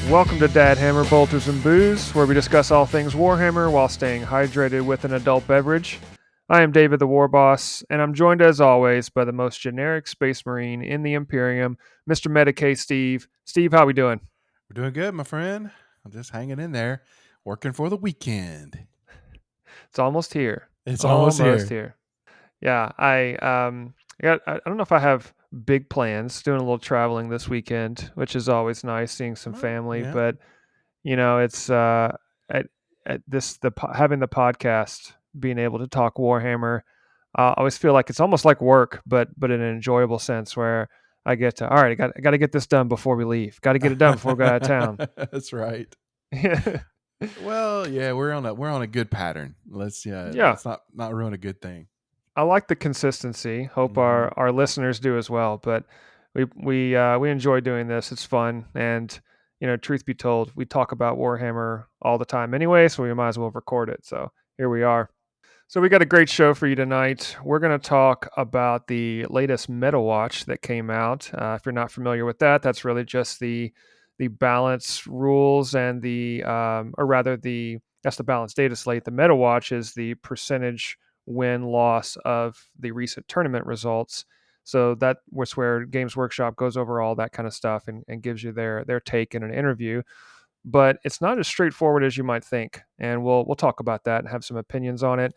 Welcome to Dad Hammer Bolters and Booze, where we discuss all things Warhammer while staying hydrated with an adult beverage. I am David the Warboss, and I'm joined as always by the most generic space marine in the Imperium, Mr. Medicae Steve. Steve, how we doing? We're doing good, my friend. I'm just hanging in there, working for the weekend. It's almost here. It's almost here. here. Yeah, I don't know if I have big plans. Doing a little traveling this weekend, which is always nice, seeing some Oh, family. yeah. But it's at this having the podcast, being able to talk Warhammer. I always feel like it's almost like work, but in an enjoyable sense where I get to, all right, I got to get this done before we leave. Got to get it done before we go out of town. That's right. Yeah. Well, yeah, we're on a good pattern. Let's Yeah. not ruin a good thing. I like the consistency. Hope Mm-hmm. our listeners do as well. But we enjoy doing this. It's fun, and truth be told, we talk about Warhammer all the time anyway, so we might as well record it. So here we are. So we got a great show for you tonight. We're going to talk about the latest Metawatch that came out. If you're not familiar with that, that's really just the balance rules and that's the balance data slate. The Metawatch is the percentage win loss of the recent tournament results. So that was where Games Workshop goes over all that kind of stuff and gives you their take in an interview. But it's not as straightforward as you might think, and we'll talk about that and have some opinions on it.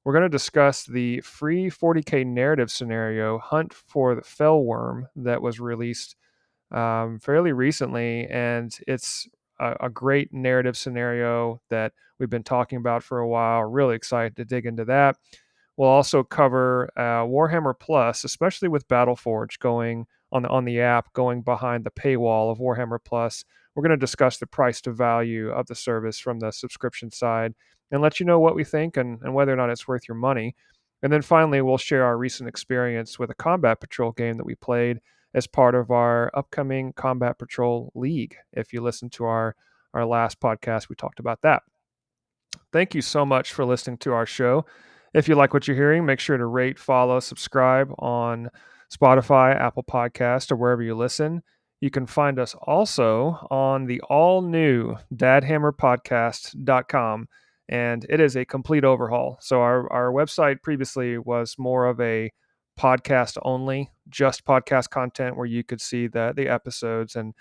We're going to discuss the free 40k narrative scenario, Hunt for the Fellwyrm, that was released fairly recently, and it's a great narrative scenario that we've been talking about for a while. Really excited to dig into that. We'll also cover Warhammer Plus, especially with Battleforge going on the app, going behind the paywall of Warhammer Plus. We're going to discuss the price to value of the service from the subscription side and let you know what we think and whether or not it's worth your money. And then finally, we'll share our recent experience with a Combat Patrol game that we played as part of our upcoming Combat Patrol League. If you listen to our last podcast, we talked about that. Thank you so much for listening to our show. If you like what you're hearing, make sure to rate, follow, subscribe on Spotify, Apple Podcast, or wherever you listen. You can find us also on the all-new dadhammerpodcast.com, and it is a complete overhaul. So our website previously was more of a podcast only, just podcast content where you could see the episodes and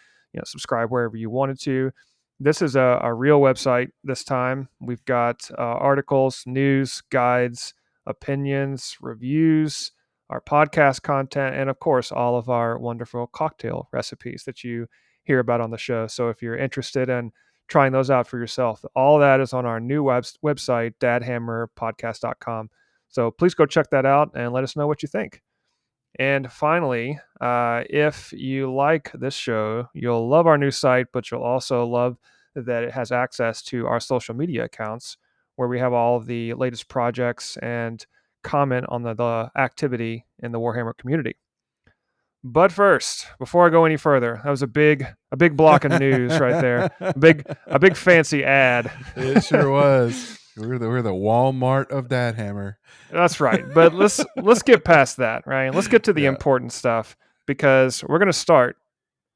subscribe wherever you wanted to. This is a real website this time. We've got articles, news, guides, opinions, reviews, our podcast content, and of course, all of our wonderful cocktail recipes that you hear about on the show. So if you're interested in trying those out for yourself, all that is on our new website, dadhammerpodcast.com. So please go check that out and let us know what you think. And finally, if you like this show, you'll love our new site, but you'll also love that it has access to our social media accounts where we have all of the latest projects and comment on the activity in the Warhammer community. But first, before I go any further, that was a big block of news right there. A big fancy ad. It sure was. We're the Walmart of Dad Hammer. That's right. But let's get past that, right? Let's get to the important stuff because we're going to start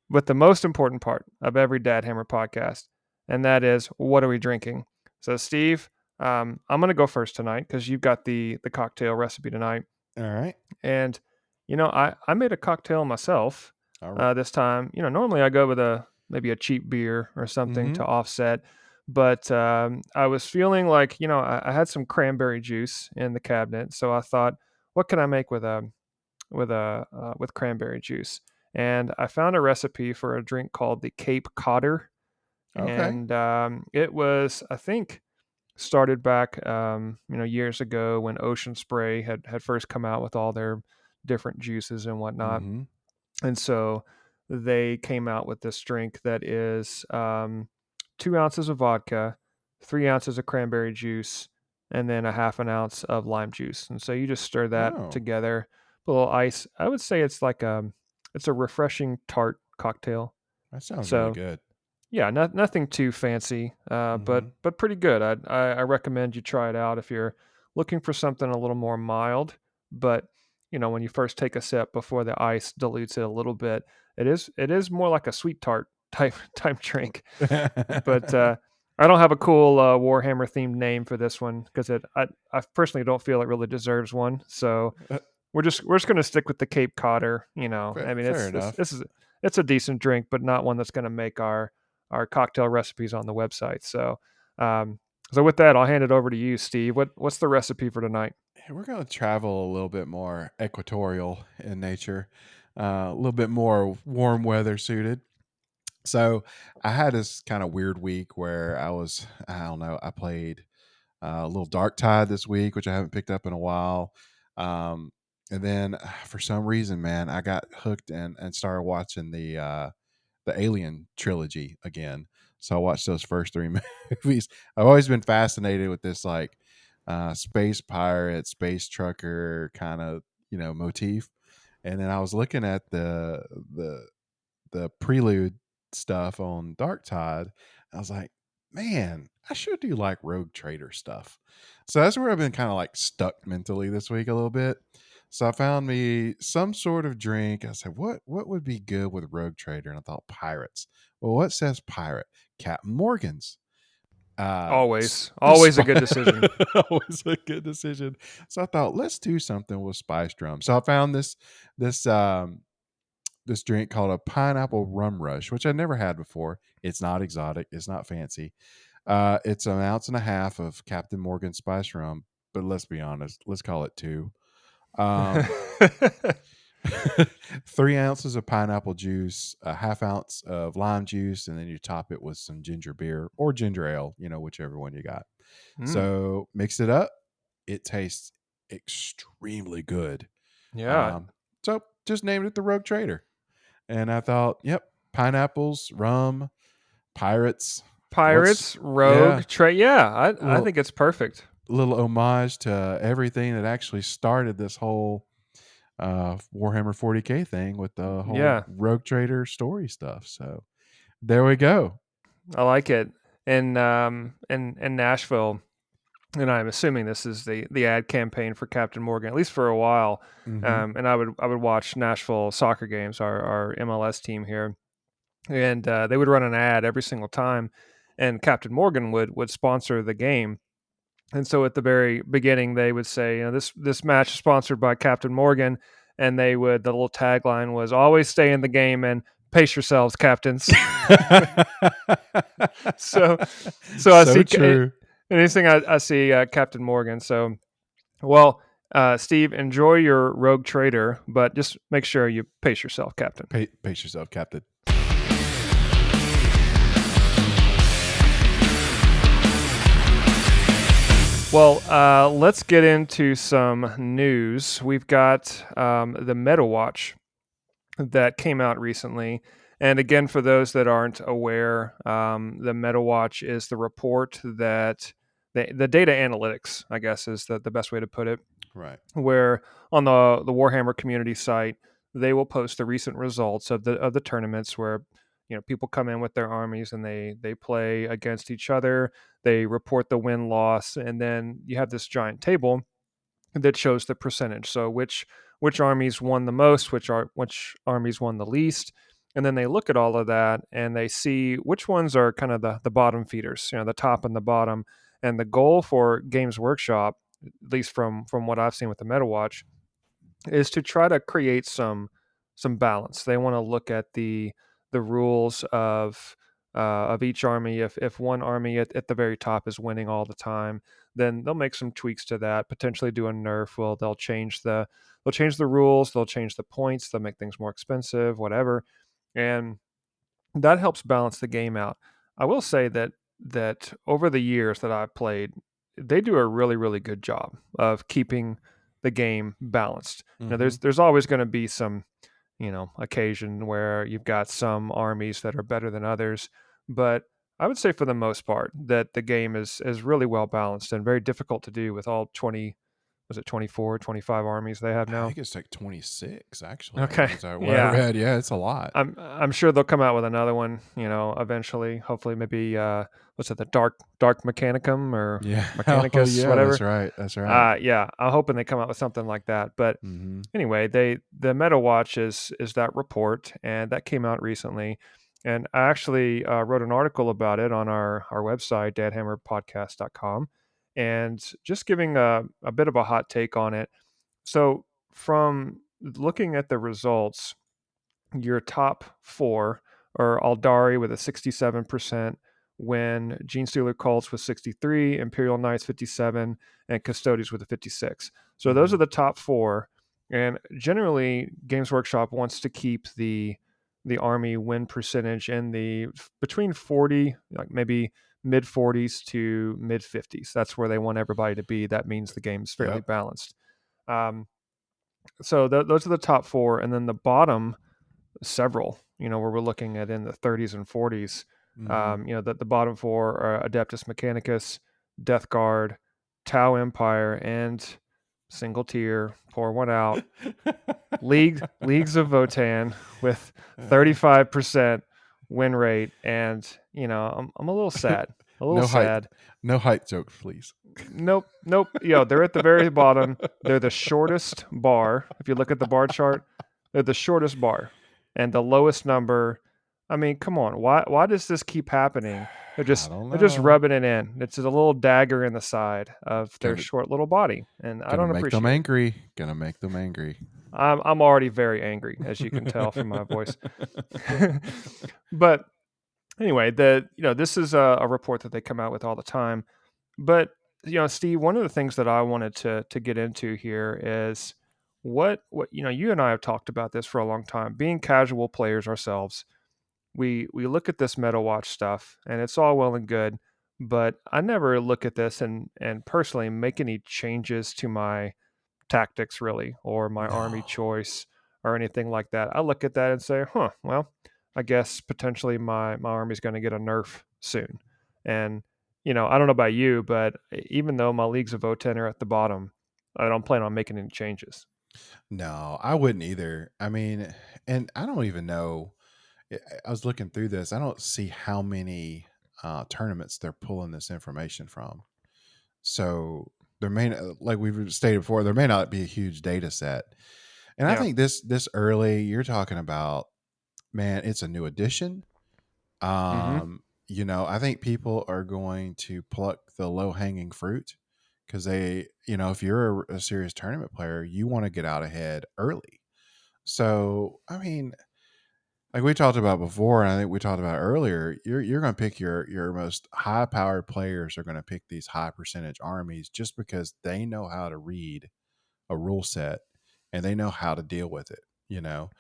with the most important part of every Dad Hammer podcast, and that is, what are we drinking? So, Steve, I'm going to go first tonight because you've got the cocktail recipe tonight. All right. And I made a cocktail myself All right. this time. Normally I go with maybe a cheap beer or something to offset, but I was feeling like I had some cranberry juice in the cabinet, so I thought, what can I make with cranberry juice? And I found a recipe for a drink called the Cape Codder, Okay. and it was, I think, started back years ago when Ocean Spray had first come out with all their different juices and whatnot. Mm-hmm. And so they came out with this drink that is 2 ounces of vodka, 3 ounces of cranberry juice, and then a half an ounce of lime juice. And so you just stir that Oh, together, put a little ice. I would say it's like it's a refreshing tart cocktail. that sounds really So good. yeah, nothing too fancy, Mm-hmm. but pretty good. I recommend you try it out if you're looking for something a little more mild. But when you first take a sip before the ice dilutes it a little bit, it is more like a sweet tart type drink. But I don't have a cool Warhammer themed name for this one because I personally don't feel it really deserves one. So we're just going to stick with the Cape Codder. I mean, Fair it's this enough. this is it's a decent drink, but not one that's going to make our cocktail recipes on the website. Um, so with that, I'll hand it over to you, Steve. What's the recipe for tonight? We're going to travel a little bit more equatorial in nature, a little bit more warm weather suited. So I had this kind of weird week where I don't know, I played a little Dark Tide this week, which I haven't picked up in a while. Um, and then for some reason, man, I got hooked and started watching the Alien trilogy again. So I watched those first three movies. I've always been fascinated with this like space pirate, space trucker kind of motif. And then I was looking at the prelude stuff on Dark Tide. I was like, man, I should do like Rogue Trader stuff. So that's where I've been kind of like stuck mentally this week a little bit. So I found me some sort of drink. I said, what would be good with Rogue Trader? And I thought pirates. Well, what says pirate? Captain Morgan's. Always a good decision. Always a good decision. So I thought, let's do something with spice rum. So I found this this drink called a pineapple rum rush, which I never had before. It's not exotic. It's not fancy. It's an ounce and a half of Captain Morgan spice rum, but let's be honest. Let's call it two. Um, 3 ounces of pineapple juice, a half ounce of lime juice, and then you top it with some ginger beer or ginger ale, whichever one you got. Mm, So mix it up. It tastes extremely good. yeah, Um, so just named it the Rogue Trader. And I thought, yep, pineapples, rum, pirates. Let's, pirates, yeah, rogue, trade. Yeah, I little think it's perfect. little homage to everything that actually started this whole Warhammer 40K thing with the whole Yeah, Rogue Trader story stuff. So there we go. I like it. In Nashville, and I'm assuming this is the ad campaign for Captain Morgan, at least for a while. Hmm. And I would watch Nashville soccer games, our MLS team here, and they would run an ad every single time, and Captain Morgan would sponsor the game. And so at the very beginning, they would say, this match is sponsored by Captain Morgan, and the little tagline was always stay in the game and pace yourselves, captains. so so I So see true. anything I see Captain Morgan. So well, Steve, enjoy your rogue trader, but just make sure you pace yourself, Captain. Pace yourself, Captain. Well, let's get into some news. We've got the Metawatch that came out recently. And again, for those that aren't aware, the Metawatch is the report that the data analytics, I guess, is the best way to put it, Right. where on the Warhammer community site, they will post the recent results of the tournaments where people come in with their armies and they play against each other. They report the win loss, and then you have this giant table that shows the percentage. So which armies won the most, which armies won the least, and then they look at all of that and they see which ones are kind of the bottom feeders, the top and the bottom. And the goal for Games Workshop, at least from what I've seen with the MetaWatch, is to try to create some balance. They want to look at the rules of each army. If one army at the very top is winning all the time, then they'll make some tweaks to that. Potentially do a nerf. Well, they'll change the rules. They'll change the points. They'll make things more expensive. Whatever, and that helps balance the game out. I will say that over the years that I've played, they do a really really good job of keeping the game balanced. Hmm. There's always going to be some occasion where you've got some armies that are better than others, but I would say for the most part that the game is really well balanced and very difficult to do with all 20, was it 24, 25 armies they have I now. think it's like 26, actually. I Okay. think is that what I Yeah. read. Yeah, it's a lot. I'm sure they'll come out with another one, eventually. Hopefully, maybe what's it, the Dark Mechanicum or Yeah. Oh, Mechanicus, yeah. That's whatever. right. That's right. Yeah, I'm hoping they come out with something like that. But Hmm. anyway, the MetaWatch is that report, and that came out recently, And I actually wrote an article about it on our website, dadhammerpodcast.com, and just giving a bit of a hot take on it. So, from looking at the results, your top four are Aldari with a 67% win, Gene Stealer Cults with 63, Imperial Knights 57, and Custodes with a 56. So those are Mhm. the top four. And generally, Games Workshop wants to keep the army win percentage in the between 40, like maybe mid 40s to mid 50s. That's where they want everybody to be. That means the game's fairly Yep. balanced. Um, so those are the top four, and then the bottom several, where we're looking at in the 30s and 40s. Mhm. The bottom four are Adeptus Mechanicus, Death Guard, Tau Empire, and single tier, pour one out, Leagues of Votan with 35% win rate. And, I'm a little sad. A little No height, sad. no height jokes, please. Nope, nope. They're at the very bottom. They're the shortest bar. If you look at the bar chart, they're the shortest bar, and the lowest number. I mean, come on. Why does this keep happening? They're I just don't they're just know. rubbing it in. It's a little dagger in the side of their Gonna short little body, and I gonna don't make them appreciate it. angry. Gonna make them angry. I'm already very angry, as you can tell from my voice. But anyway, this is a report that they come out with all the time. But Steve, one of the things that I wanted to get into here is what you and I have talked about this for a long time. Being casual players ourselves, we look at this meta watch stuff, and it's all well and good, but I never look at this and personally make any changes to my tactics really, or my army No. choice, or anything like that. I look at that and say, huh, well, I guess potentially my army's going to get a nerf soon. And I don't know about you, but even though my leagues of O10 are at the bottom, I don't plan on making any changes. No, I wouldn't either. I mean, and I don't even know. I was looking through this. I don't see how many tournaments they're pulling this information from. So there may, like we've stated before, there may not be a huge data set. And I Yeah. think this early, you're talking about, man, it's a new edition. Mm-hmm. I think people are going to pluck the low hanging fruit because if you're a serious tournament player, you want to get out ahead early. So, I mean, like we talked about before, and I think we talked about earlier, you're going to pick your most high powered players are going to pick these high percentage armies just because they know how to read a rule set and they know how to deal with it. You know,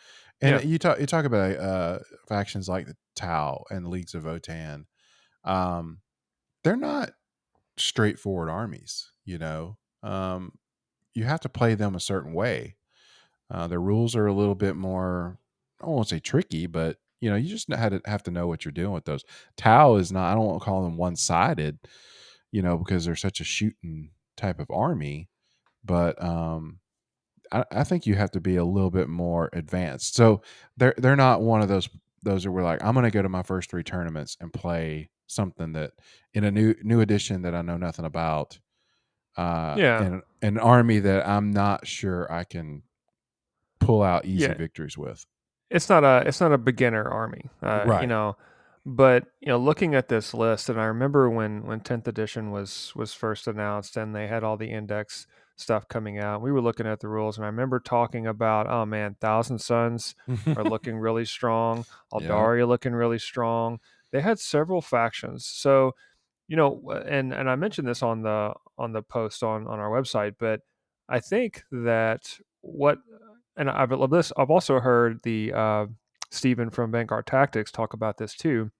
and Yeah. you talk about factions like the Tau and Leagues of Votan. Um, they're not straightforward armies. You have to play them a certain way. The rules are a little bit more, I won't say tricky, but you just have to know what you're doing with those. Tau is not. I don't want to call them one sided, because they're such a shooting type of army. But I think you have to be a little bit more advanced. So they're not one of those that were like, I'm going to go to my first three tournaments and play something that in a new edition that I know nothing about, Yeah. and an army that I'm not sure I can pull out easy Yeah. victories with. It's not a beginner army, Right. but looking at this list, and I remember when 10th edition was first announced, and they had all the index stuff coming out. We were looking at the rules, and I remember talking about, oh man, Thousand Suns are looking really strong, Yep. Aldaria looking really strong. They had several factions, so and I mentioned this on the post on our website, but I think that what and I've also heard the Stephen from Vanguard Tactics talk about this too,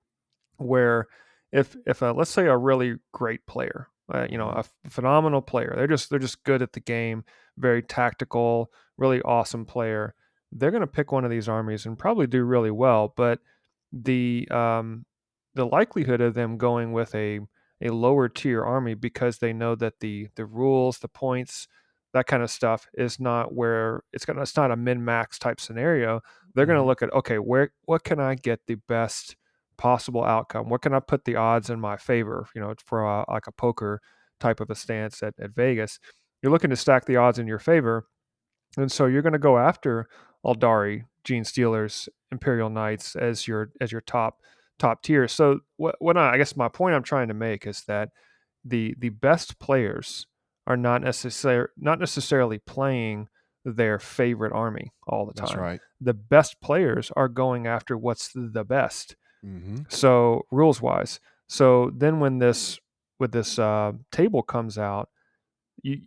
where if let's say a really great player, Hmm. a phenomenal player, they're just good at the game, very tactical, really awesome player, they're going to pick one of these armies and probably do really well, but the um, the likelihood of them going with a lower tier army because they know that the rules, the points, that kind of stuff is not where it's not a min max type scenario. They're going to Hmm. look at, okay, what can I get the best possible outcome? What can I put the odds in my favor? For like a poker type of a stance at Vegas, you're looking to stack the odds in your favor, and so you're going to go after Aldari Gene Stealer's Imperial Knights as your top tier. So I guess my point I'm trying to make is that the best players are not necessarily playing their favorite army all the That's time. right. The best players are going after what's the best. Mm-hmm. So rules wise. So then when this table comes out,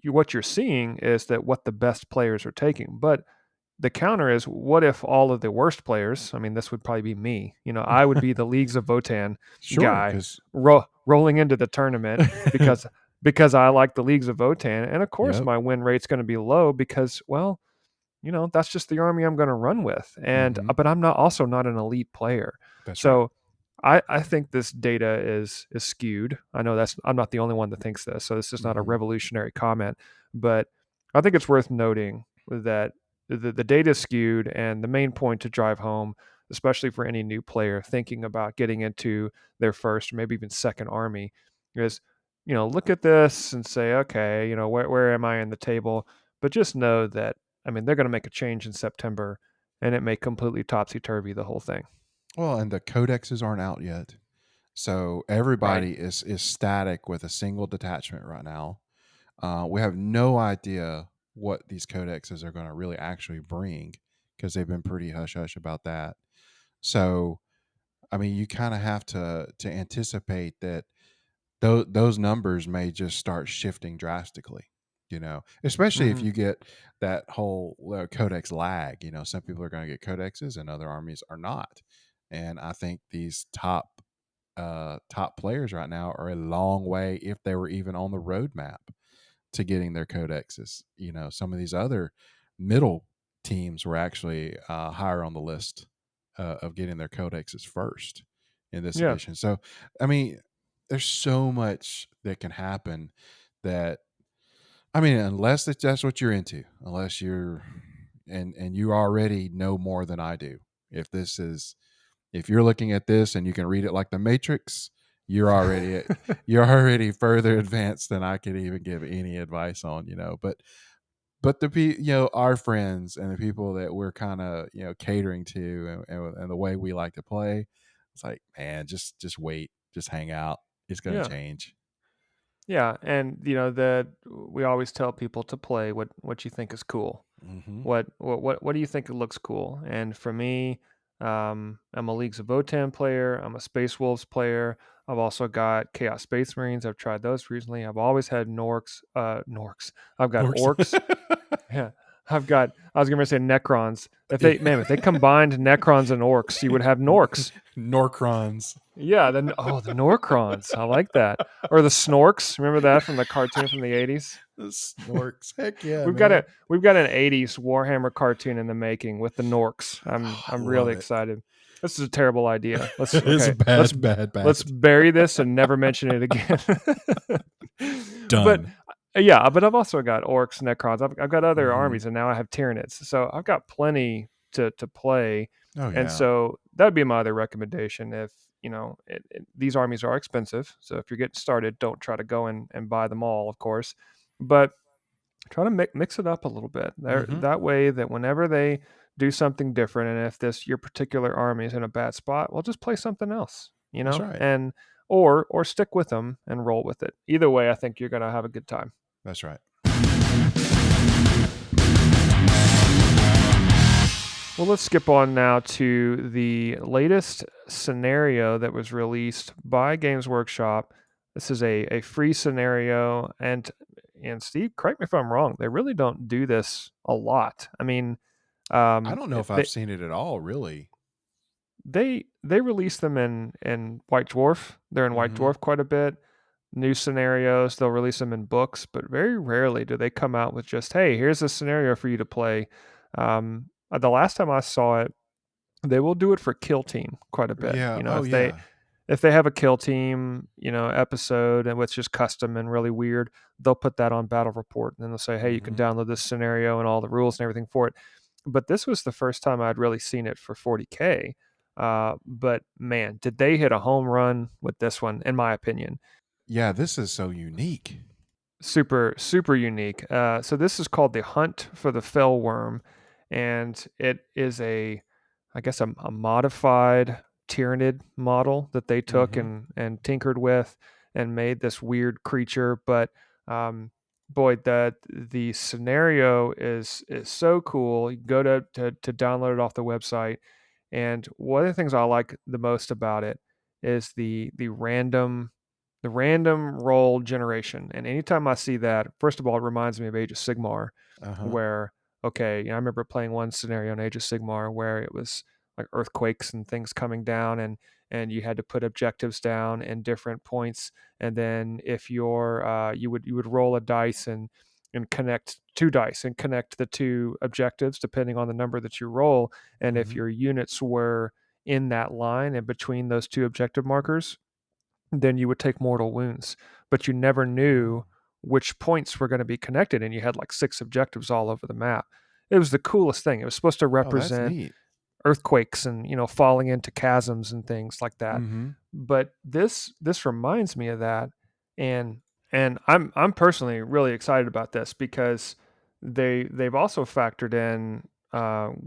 what you're seeing is that what the best players are taking. But the counter is, what if all of the worst players, I mean, this would probably be me, I would be the Leagues of Votan Sure, guy because rolling into the tournament because I like the Leagues of Votan. And of course yep. my win rate's going to be low because, well, that's just the army I'm going to run with. And Mm-hmm. but I'm not an elite player. That's right. So I think this data is skewed. I know I'm not the only one that thinks this. So this is not a Mm-hmm. revolutionary comment, but I think it's worth noting that the data is skewed, and the main point to drive home, especially for any new player thinking about getting into their first or maybe even second army, is look at this and say, okay, where am I in the table? But just know that, I mean, they're going to make a change in September, and it may completely topsy turvy the whole thing. Well, and the codexes aren't out yet. So Right. everybody is static with a single detachment right now. We have no idea what these codexes are going to really actually bring because they've been pretty hush hush about that. So, I mean, you kind of have to anticipate that those numbers may just start shifting drastically. Especially if Hmm. you get that whole codex lag. Some people are going to get codexes and other armies are not. And I think these top players right now are a long way, if they were even on the roadmap, to getting their codexes. Some of these other middle teams were actually higher on the list of getting their codexes first in this Yeah. edition. So, I mean, there's so much that can happen that, I mean, unless that's what you're into, unless you're and you already know more than I do. If you're looking at this and you can read it like the Matrix, you're already you're already further advanced than I could even give any advice on. But our friends and the people that we're kind of catering to, and the way we like to play, it's like, man, just wait, just hang out. It's gonna Yeah. change. Yeah. And that we always tell people to play what you think is cool. Hmm. What do you think looks cool? And for me, I'm a Leagues of Votan player. I'm a Space Wolves player. I've also got Chaos Space Marines. I've tried those recently. I've always had Norks. I've got Norks. Orcs. Yeah. I was gonna say Necrons. If they combined Necrons and Orcs, you would have Norks. Norcrons. Yeah, the Norcrons. I like that. Or the Snorks. Remember that from the cartoon from the 80s? The Snorks. Heck yeah, We've got man. a we've got an 80s Warhammer cartoon in the making with the Norks. Oh, I I'm really love it. excited. This is a terrible idea. It's Let's bad, bad, let's bad. bury this and never mention it again. But Done. yeah, but I've also got Orcs, Necrons. I've got other Hmm. armies, and now I have Tyranids. So I've got plenty to play. Oh And yeah. so that would be my other recommendation. If these armies are expensive, so if you're getting started, don't try to go and buy them all, of course, but try to mix it up a little bit. There, Hmm. that way that whenever they do something different, and if your particular army is in a bad spot, well, just play something else, That's right. and or stick with them and roll with it. Either way, I think you're gonna have a good time. That's right. Well, let's skip on now to the latest scenario that was released by Games Workshop. This is a free scenario, and Steve, correct me if I'm wrong. They really don't do this a lot. I mean, I don't know if I've they seen it at all, really. they release them in White Dwarf. They're in White Hmm. Dwarf quite a bit. New scenarios, they'll release them in books, but very rarely do they come out with just, hey, here's a scenario for you to play. The last time I saw it, they will do it for Kill Team quite a bit. Yeah. Oh If yeah. they have a Kill Team, episode and it's just custom and really weird, they'll put that on Battle Report, and then they'll say, hey, you can Hmm. download this scenario and all the rules and everything for it. But this was the first time I'd really seen it for 40K. But man, did they hit a home run with this one, in my opinion. Yeah. This is so unique. Super, super unique. So this is called the Hunt for the Fellwyrm, and it is I guess, a modified Tyranid model that they took Mm-hmm. and tinkered with and made this weird creature. But um, boy, the scenario is so cool. You can go to download it off the website, and one of the things I like the most about it is the random roll generation. And anytime I see that, first of all, it reminds me of Age of Sigmar, Uh-huh. where okay, I remember playing one scenario in Age of Sigmar where it was like earthquakes and things coming down, and you had to put objectives down in different points, and then if you would roll a dice and connect two dice and connect the two objectives depending on the number that you roll, and if Mm-hmm. your units were in that line and between those two objective markers, then you would take mortal wounds. But you never knew Oh. which points were going to be connected, and you had like six objectives all over the map. It was the coolest thing. It was supposed to Oh, that's represent neat. earthquakes and falling into chasms and things like that. Mm-hmm. But this reminds me of that, and I'm personally really excited about this because they've also factored in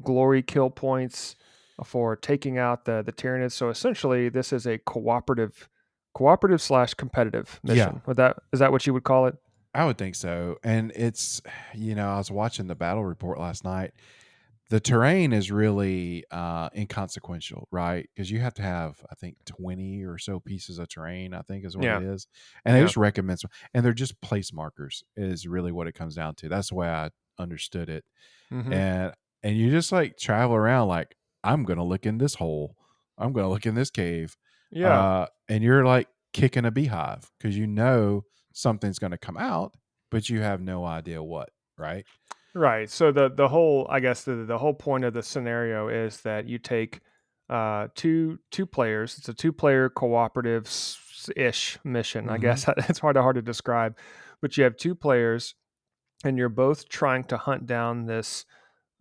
glory kill points for taking out the Tyranids. So essentially, this is a cooperative slash competitive Yeah, mission. Would that is that what you would call it? I would think so. And it's, I was watching the battle report last night. The terrain is really inconsequential, right? Because you have to have, I think, 20 or so pieces of terrain, I think is what it Yeah, is. And they yeah. just recommend some, and they're just place markers, is really what it comes down to. That's the way I understood it. Hmm. And you just like travel around like, I'm gonna look in this hole. I'm gonna look in this cave. Yeah. And you're like kicking a beehive because something's gonna come out, but you have no idea what, right? Right. So the whole I guess the whole point of the scenario is that you take two players. It's a two-player cooperative ish mission. I Mm-hmm. guess it's hard to describe, but you have two players and you're both trying to hunt down this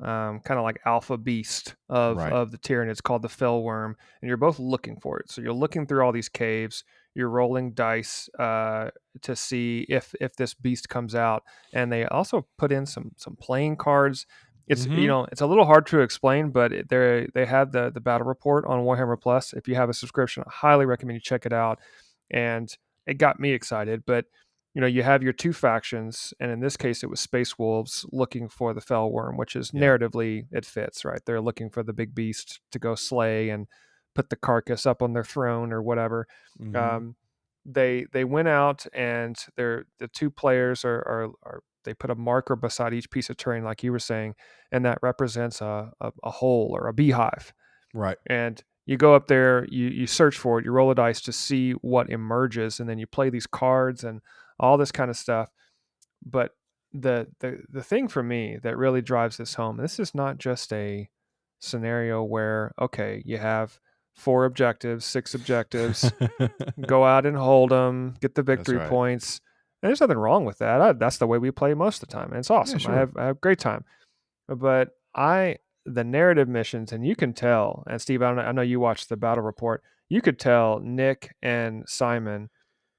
kind of like alpha beast Right. of the Tyranid. It's called the Fellwyrm, and you're both looking for it. So you're looking through all these caves. You're rolling dice to see if this beast comes out, and they also put in some playing cards. It's Mm-hmm. it's a little hard to explain, but they have the battle report on Warhammer Plus. If you have a subscription, I highly recommend you check it out. And it got me excited, but you have your two factions, and in this case, it was Space Wolves looking for the Fellwyrm, which is Yeah. narratively it fits, right? They're looking for the big beast to go slay and put the carcass up on their throne or whatever. Mm-hmm. Um, they went out and the two players are they put a marker beside each piece of terrain, like you were saying, and that represents a hole or a beehive, Right. and you go up there, you search for it, you roll a dice to see what emerges, and then you play these cards and all this kind of stuff. But the thing for me that really drives this home, this is not just a scenario where okay, you have four objectives, six objectives, go out and hold them, get the That's victory right. points. And there's nothing wrong with that. That's the way we play most of the time, and it's Yeah, awesome. sure. I have a great time. But the narrative missions, and you can tell, and Steve, I know you watched the battle report. You could tell Nick and Simon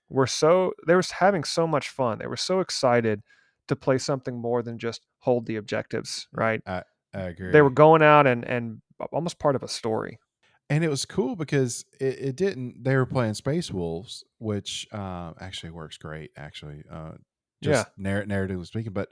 they were having so much fun. They were so excited to play something more than just hold the objectives, right? I I They were agree. going out and almost part of a story. And it was cool because it didn't. They were playing Space Wolves, which actually works great. Actually, Yeah. just narratively speaking. But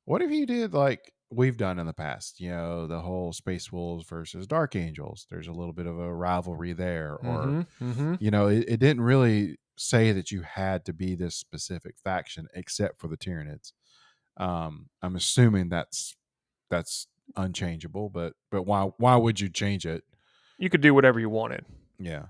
what if you did like we've done in the past? The whole Space Wolves versus Dark Angels. There's a little bit of a rivalry there, or Mm-hmm. Mm-hmm. it didn't really say that you had to be this specific faction except for the Tyranids. I'm assuming that's unchangeable, but why would you change it? You could do whatever you wanted. Yeah.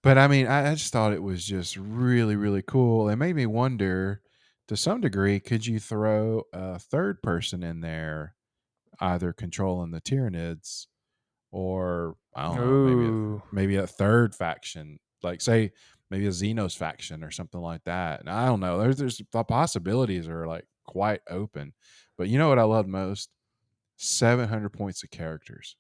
But I mean, I just thought it was just really, really cool. It made me wonder to some degree, could you throw a third person in there, either controlling the Tyranids or I don't know, Ooh. maybe a third faction, like say maybe a Xenos faction or something like that. And I don't know. There's the possibilities are like quite open. But you know what I love most? 700 points of characters.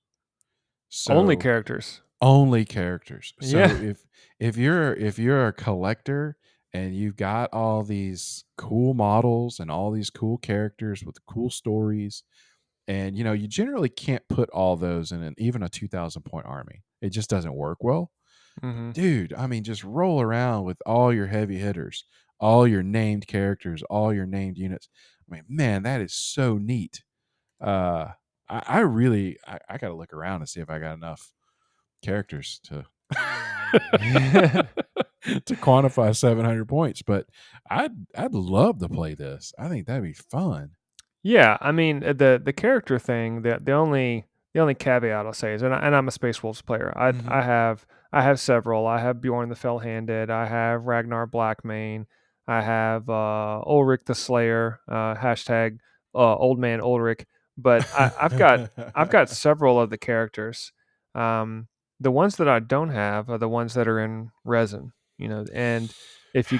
Only So characters. only characters. So Yeah. if you're a collector and you've got all these cool models and all these cool characters with cool stories And you generally can't put all those in even a 2,000 point army. It just doesn't work well. But Mhm. dude, I mean, just roll around with all your heavy hitters, all your named characters, all your named units. I mean, man, that is so neat. Uh, I really, I got to look around and see if I got enough characters to to quantify 700 points. But I'd love to play this. I think that'd be fun. Yeah, I mean, the character thing, the only caveat I'll say is, and I'm a Space Wolves player. Hmm. I have several. I have Bjorn the Fell-Handed. I have Ragnar Blackmane. I have Ulrich the Slayer. Hashtag Old Man Ulrich. But I've got several of the characters. Um, the ones that I don't have are the ones that are in resin. And if you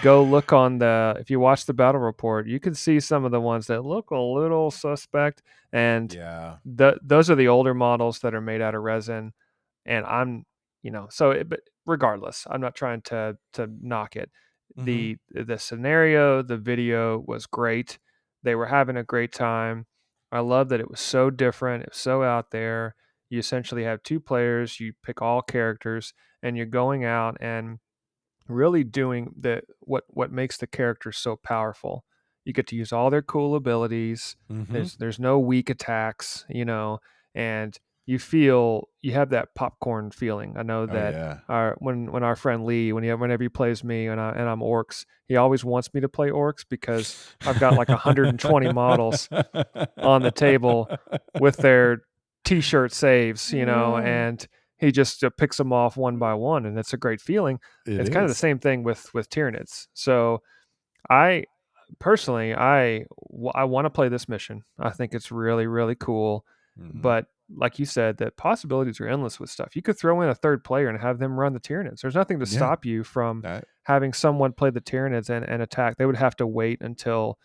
watch the battle report, you can see some of the ones that look a little suspect, and Yeah. those are the older models that are made out of resin. And but regardless, I'm not trying to knock it. Hmm. The scenario, the video was great. They were having a great time. I love that it was so different. It was so out there. You essentially have two players. You pick all characters, and you're going out and really doing what makes the characters so powerful. You get to use all their cool abilities. Hmm. There's no weak attacks, and you have that popcorn feeling. I know Oh that yeah. when our friend Lee, whenever he plays me and I'm orcs, he always wants me to play orcs because I've got like 120 models on the table with their t-shirt saves, Oh, and he just picks them off one by one, and it's a great feeling. it It's kind of the is. same thing with Tyranids. So I personally, I want to play this mission. I think it's really really cool, Hmm. but like you said, the possibilities are endless with stuff. You could throw in a third player and have them run the Tyranids. There's nothing to Yeah. stop you from That, having someone play the Tyranids and attack. They would have to wait until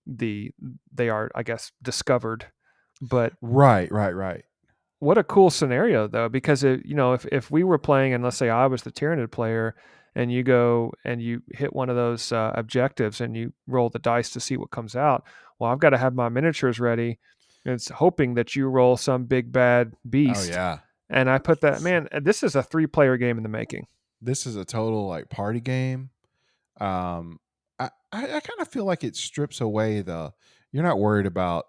the they are, I guess, discovered. But right. Right. Right. what a cool scenario though, because if we were playing and let's say I was the Tyranid player, and you go and you hit one of those objectives and you roll the dice to see what comes out. Well, I've got to have my miniatures ready. And it's hoping that you roll some big bad Oh beast, yeah. and I put that, man, this is a 3-player game in the making. This is a total like party game. Um, I kind of feel like it strips away the. You're not worried about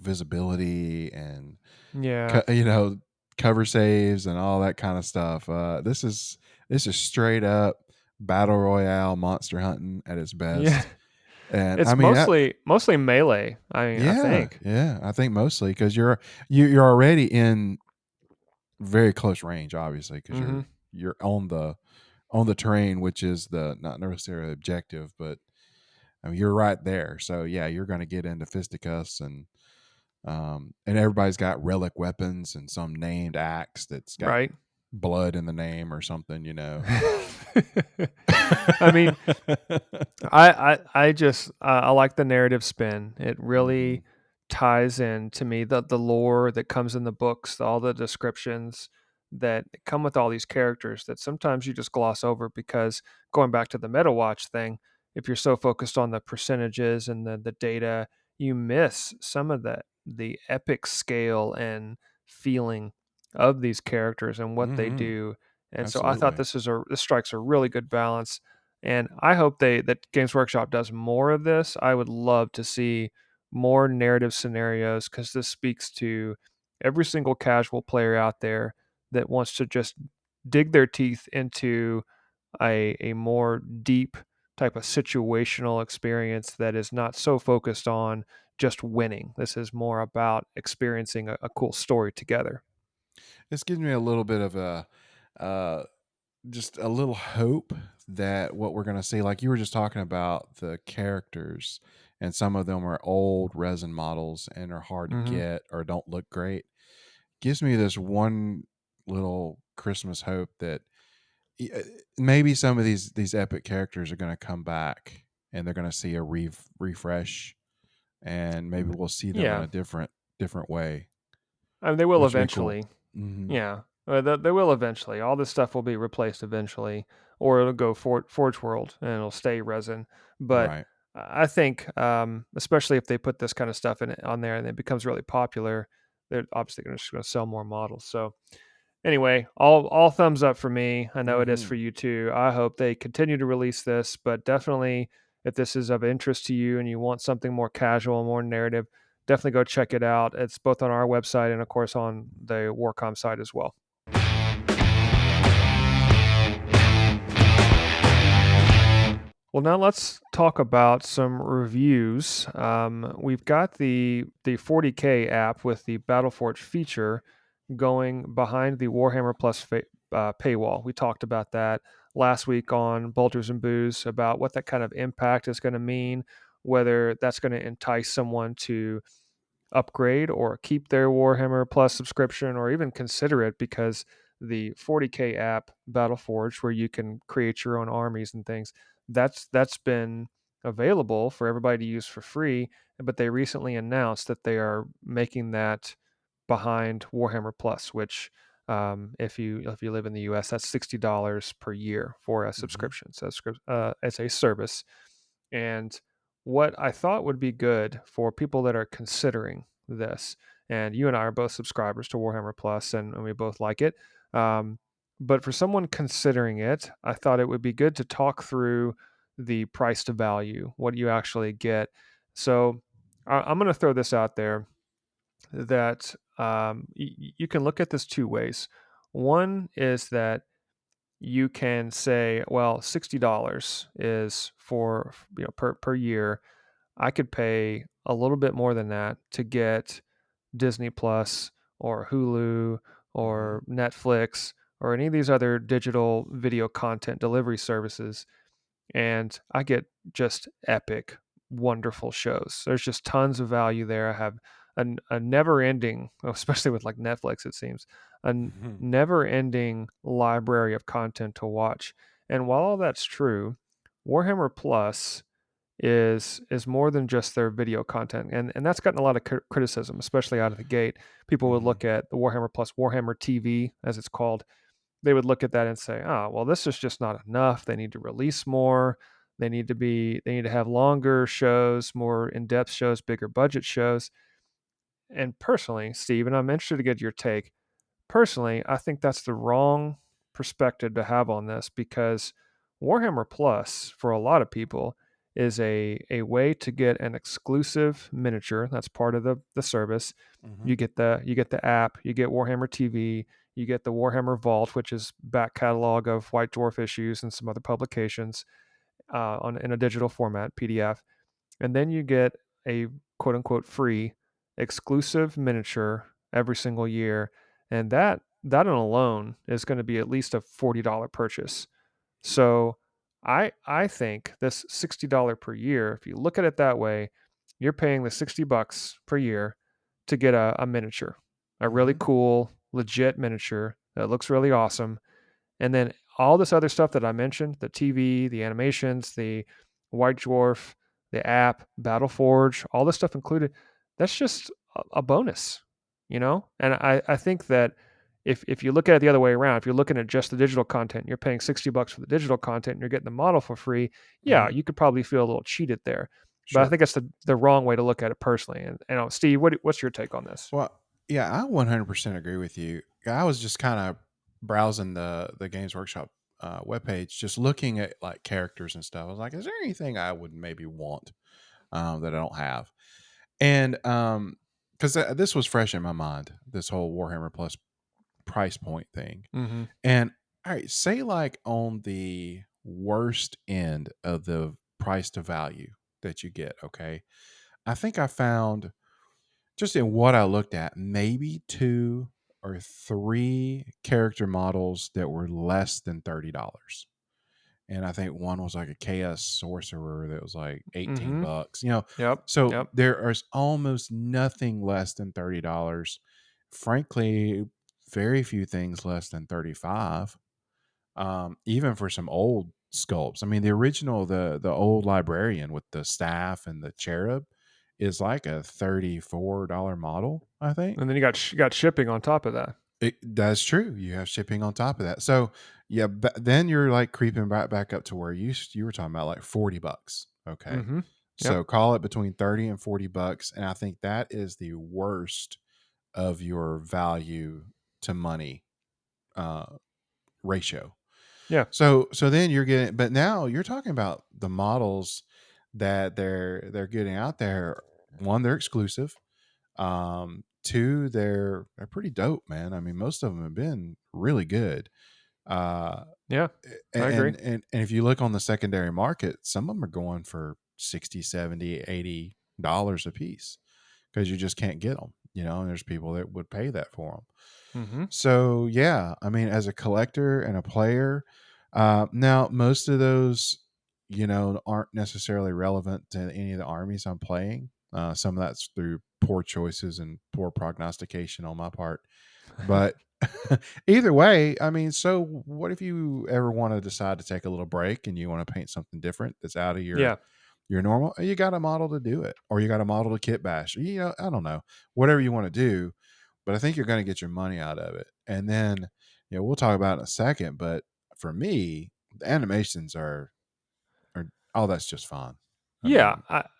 visibility and Yeah. you know cover saves and all that kind of stuff. This is straight up battle royale monster hunting at its Yeah. best. And I It's mean, mostly melee, I yeah, think. yeah, I think mostly because you're already in very close range, obviously, because you're Mhm. you're on the terrain, which is the not necessarily objective, but I mean, you're right there. So yeah, you're going to get into fisticuffs and everybody's got relic weapons and some named axe that's got Right. blood in the name or something. I mean, I like the narrative spin. It Hmm. really ties in to me the lore that comes in the books, all the descriptions that come with all these characters that sometimes you just gloss over because going back to the Metawatch thing, if you're so focused on the percentages and the data, you miss some of the epic scale and feeling of these characters and what they Hmm. do. And so I thought Absolutely. this strikes a really good balance, and I hope that Games Workshop does more of this. I would love to see more narrative scenarios because this speaks to every single casual player out there that wants to just dig their teeth into a more deep type of situational experience that is not so focused on just winning. This is more about experiencing a cool story together. This gives me a little bit of uh, just a little hope that what we're going to see, like you were just talking about the characters, and some of them are old resin models and are hard to Hmm. get or don't look great. Gives me this one little Christmas hope that maybe some of these epic characters are going to come back and they're going to see a refresh, and maybe we'll see them in Yeah, a different way, I mean, they will which would be cool. eventually. Hmm. Yeah, they will eventually. All this stuff will be replaced eventually, or it'll go Forge World and it'll stay resin. But Right. I think, especially if they put this kind of stuff in on there and it becomes really popular, they're obviously just going to sell more models. So anyway, all thumbs up for me. I know it is Hmm. for you too. I hope they continue to release this, but definitely if this is of interest to you and you want something more casual, more narrative, definitely go check it out. It's both on our website and of course on the Warcom site as well. Well, now let's talk about some reviews. We've got the 40K app with the Battleforge feature going behind the Warhammer Plus paywall. We talked about that last week on Bulgers and Booze about what that kind of impact is going to mean, whether that's going to entice someone to upgrade or keep their Warhammer Plus subscription or even consider it because the 40K app Battleforge where you can create your own armies and things that's been available for everybody to use for free, but they recently announced that they are making that behind Warhammer Plus, which if you live in the US, that's $60 per year for a Hmm. subscription. So it's a service. And what I thought would be good for people that are considering this, and you and I are both subscribers to Warhammer Plus, and we both like it. Um, but for someone considering it, I thought it would be good to talk through the price to value, what you actually get. So I'm going to throw this out there that you can look at this two ways. One is that you can say, well, $60 is for per year. I could pay a little bit more than that to get Disney Plus or Hulu Hmm. or Netflix or any of these other digital video content delivery services, and I get just epic, wonderful shows. There's just tons of value there. I have a never ending, especially with like Netflix, it seems, Hmm. never ending library of content to watch. And while all that's true, Warhammer Plus is more than just their video content, and that's gotten a lot of criticism, especially out of the gate. People would Hmm. look at the Warhammer Plus, Warhammer TV, as it's called, they would look at that and say, "Oh, well, this is just not enough. They need to release more. They need to have longer shows, more in-depth shows, bigger budget shows." And personally, Steve, and I'm interested to get your take. Personally, I think that's the wrong perspective to have on this because Warhammer Plus, for a lot of people, is a way to get an exclusive miniature. That's part of the service. Hmm. You get the app, you get Warhammer TV, you get the Warhammer Vault, which is back catalog of White Dwarf issues and some other publications on in a digital format, PDF, and then you get a quote unquote free exclusive miniature every single year, and that alone is going to be at least a $40 purchase. So I think this $60 per year, if you look at it that way, you're paying the $60 per year to get a miniature, a really Hmm. cool legit miniature that looks really awesome, and then all this other stuff that I mentioned, the TV, the animations, the White Dwarf, the app, Battleforge, all this stuff included, that's just a bonus, you know? And I think that if you look at it the other way around, if you're looking at just the digital content, you're paying $60 for the digital content and you're getting the model for free, yeah, Hmm. you could probably feel a little cheated there. But I Sure. think that's the wrong way to look at it personally. And Steve, what's your take on this? Well, yeah, I 100% agree with you. I was just kind of browsing the Games Workshop webpage, just looking at like characters and stuff. I was like, is there anything I would maybe want that I don't have? And because this was fresh in my mind, this whole Warhammer Plus price point thing. Mm-hmm. And all right, say like on the worst end of the price to value that you get, okay? I think I found just in what I looked at, maybe two or three character models that were less than $30. And I think one was like a KS sorcerer that was like 18 Mm-hmm. bucks. Yep. So Yep. there is almost nothing less than $30. Frankly, very few things less than 35. Even for some old sculpts. I mean, the original, the old librarian with the staff and the cherub is like a $34 model, I think. And then you got shipping on top of that. That's true. You have shipping on top of that. So yeah, then you're like creeping back up to where you were talking about like $40. Okay. Mm-hmm. Yep. So call it between 30 and $40, and I think that is the worst of your value to money uh, ratio. Yeah. So then you're getting, but now you're talking about the models that they're getting out there. One, they're exclusive. Two, they're pretty dope, man. I mean, most of them have been really good. Uh, Yeah. I agree. and if you look on the secondary market, some of them are going for 60, 70, $80 a piece because you just can't get them, and there's people that would pay that for them. Mm-hmm. So yeah, I mean, as a collector and a player, now most of those, aren't necessarily relevant to any of the armies I'm playing. Some of that's through poor choices and poor prognostication on my part. But either way, I mean, so what if you ever want to decide to take a little break and you want to paint something different that's out of your Yeah. your normal? You got a model to do it, or you got a model to kit bash. I don't know, whatever you want to do. But I think you're going to get your money out of it. And then, we'll talk about it in a second. But for me, the animations are oh, that's just fun. I Yeah,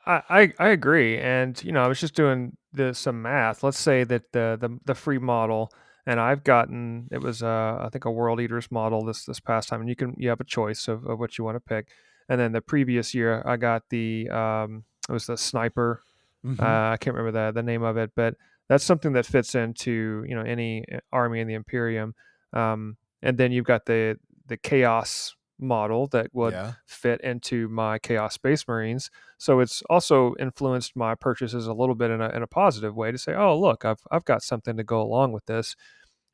mean, I agree, and I was just doing some math. Let's say that the free model, and I've gotten it was I think a World Eaters model this past time, and you have a choice of what you want to pick, and then the previous year I got the it was the sniper. hmm I can't remember the name of it, but that's something that fits into any army in the Imperium, and then you've got the chaos model that would yeah, fit into my Chaos Space Marines. So it's also influenced my purchases a little bit in a positive way to say, oh, look, I've got something to go along with this.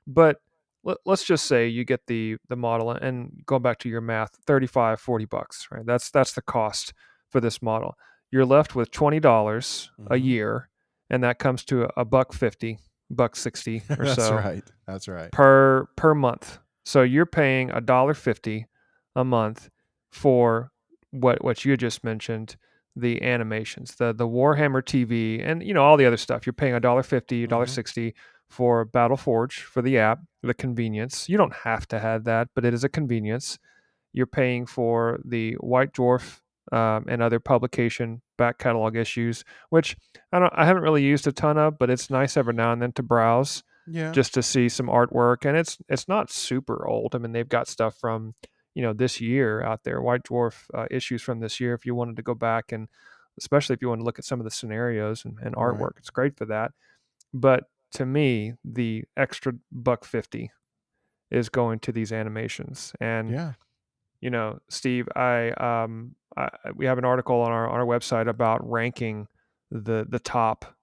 But let's just say you get the model and going back to your math, 35, $40, right? That's the cost for this model. You're left with $20 a hmm year, and that comes to a buck 50, buck 60 or that's so right. That's right. per month. So you're paying $1.50 a month for what you just mentioned, the animations, the Warhammer TV, and all the other stuff. You're paying $1.50, hmm $1.60 for Battleforge for the app, the convenience. You don't have to have that, but it is a convenience. You're paying for the White Dwarf and other publication back catalog issues, which I haven't really used a ton of, but it's nice every now and then to browse Yeah. just to see some artwork, and it's not super old. I mean, they've got stuff from this year out there, White Dwarf issues from this year. If you wanted to go back and especially if you want to look at some of the scenarios and Right. artwork, it's great for that. But to me, the extra buck 50 is going to these animations. And Yeah. Steve, we have an article on our website about ranking the top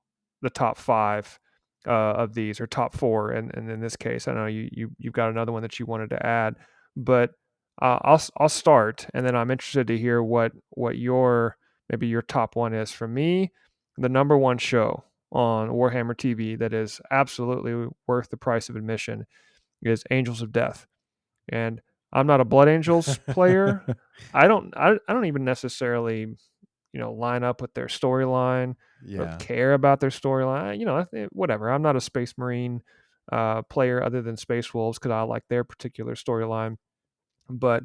five of these, or top four, and in this case, I know you've got another one that you wanted to add, but I'll start, and then I'm interested to hear what your maybe your top one is. For me, the number one show on Warhammer TV that is absolutely worth the price of admission is Angels of Death. And I'm not a Blood Angels player. I don't even necessarily, line up with their storyline or yeah. care about their storyline. Whatever. I'm not a Space Marine player other than Space Wolves because I like their particular storyline. But